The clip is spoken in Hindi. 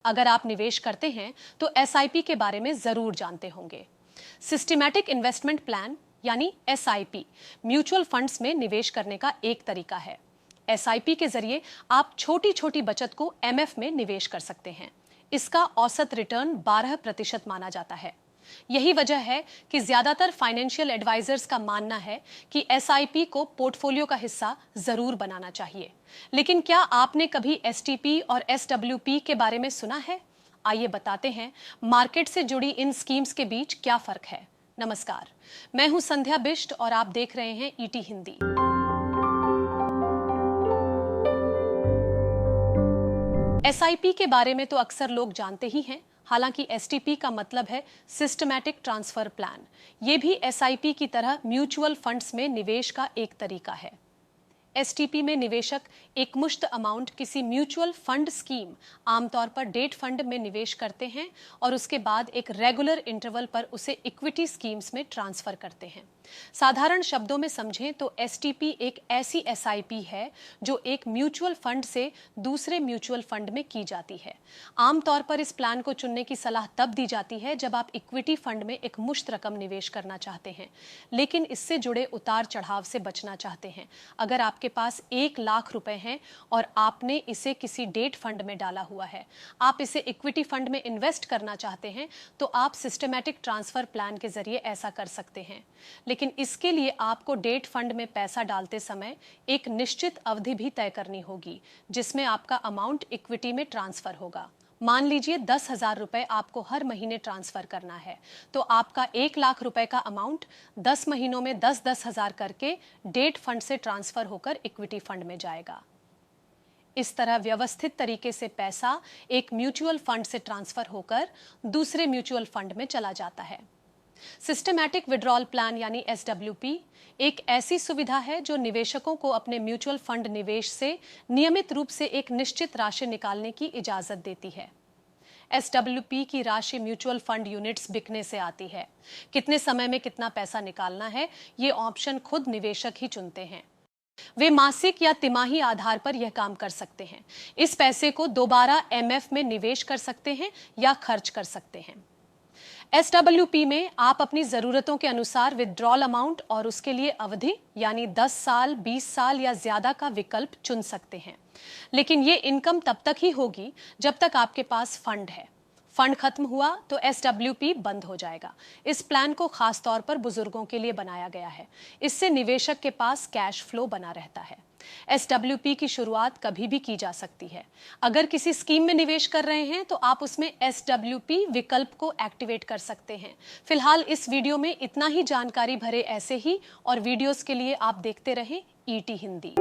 अगर आप निवेश करते हैं तो एसआईपी के बारे में जरूर जानते होंगे। सिस्टमैटिक इन्वेस्टमेंट प्लान यानी एसआईपी म्यूचुअल फंड्स में निवेश करने का एक तरीका है। एसआईपी के जरिए आप छोटी छोटी बचत को एमएफ में निवेश कर सकते हैं। इसका औसत रिटर्न 12% माना जाता है। यही वजह है कि ज्यादातर फाइनेंशियल एडवाइजर्स का मानना है कि एसआईपी को पोर्टफोलियो का हिस्सा जरूर बनाना चाहिए। लेकिन क्या आपने कभी एसटीपी और एसडब्ल्यूपी के बारे में सुना है? आइए बताते हैं मार्केट से जुड़ी इन स्कीम्स के बीच क्या फर्क है। नमस्कार, मैं हूं संध्या बिष्ट और आप देख रहे हैं ईटी हिंदी। एसआईपी के बारे में तो अक्सर लोग जानते ही हैं। हालांकि एसटीपी का मतलब है सिस्टमैटिक ट्रांसफर प्लान। ये भी एसआईपी की तरह म्यूचुअल फंड्स में निवेश का एक तरीका है। एसटीपी में निवेशक एक मुश्त अमाउंट किसी म्यूचुअल फंड स्कीम, आमतौर पर डेट फंड में निवेश करते हैं और उसके बाद एक रेगुलर इंटरवल पर उसे इक्विटी स्कीम्स में ट्रांसफर करते हैं। साधारण शब्दों में समझें तो एसटीपी एक ऐसी एसआईपी है जो एक म्यूचुअल फंड से दूसरे म्यूचुअल फंड में की जाती है। आमतौर पर इस प्लान को चुनने की सलाह तब दी जाती है जब आप इक्विटी फंड में एक मुश्त रकम निवेश करना चाहते हैं, लेकिन इससे जुड़े उतार चढ़ाव से बचना चाहते हैं। अगर आपके पास 1 लाख रुपए हैं और आपने इसे किसी डेट फंड में डाला हुआ है, आप इसे इक्विटी फंड में इन्वेस्ट करना चाहते हैं, तो आप सिस्टमैटिक ट्रांसफर प्लान के जरिए ऐसा कर सकते हैं। लेकिन इसके लिए आपको डेट फंड में पैसा डालते समय एक निश्चित अवधि भी तय करनी होगी जिसमें आपका अमाउंट इक्विटी में ट्रांसफर होगा। मान लीजिए 10,000 रुपए आपको हर महीने ट्रांसफर करना है, तो आपका 1 लाख रुपए का अमाउंट 10 महीनों में 10-10 हजार करके डेट फंड से ट्रांसफर होकर इक्विटी फंड में जाएगा। इस तरह व्यवस्थित तरीके से पैसा एक म्यूचुअल फंड से ट्रांसफर होकर दूसरे म्यूचुअल फंड में चला जाता है। सिस्टमैटिक विड्रॉल प्लान यानी एसडब्ल्यूपी एक ऐसी सुविधा है जो निवेशकों को अपने म्यूचुअल फंड निवेश से नियमित रूप से एक निश्चित राशि निकालने की इजाजत देती है। एसडब्ल्यूपी की राशि म्यूचुअल फंड यूनिट्स बिकने से आती है। कितने समय में कितना पैसा निकालना है, ये ऑप्शन खुद निवेशक ही चुनते हैं। वे मासिक या तिमाही आधार पर यह काम कर सकते हैं। इस पैसे को दोबारा एमएफ में निवेश कर सकते हैं या खर्च कर सकते हैं। एसडब्ल्यूपी में आप अपनी जरूरतों के अनुसार विड्रॉल अमाउंट और उसके लिए अवधि यानी 10 साल, 20 साल या ज्यादा का विकल्प चुन सकते हैं। लेकिन ये इनकम तब तक ही होगी जब तक आपके पास फंड है। फंड खत्म हुआ तो एसडब्ल्यूपी बंद हो जाएगा। इस प्लान को खास तौर पर बुजुर्गों के लिए बनाया गया है। इससे निवेशक के पास कैश फ्लो बना रहता है। एसडब्ल्यूपी की शुरुआत कभी भी की जा सकती है। अगर किसी स्कीम में निवेश कर रहे हैं तो आप उसमें एसडब्ल्यूपी विकल्प को एक्टिवेट कर सकते हैं। फिलहाल इस वीडियो में इतना ही। जानकारी भरे ऐसे ही और वीडियोस के लिए आप देखते रहें ईटी हिंदी।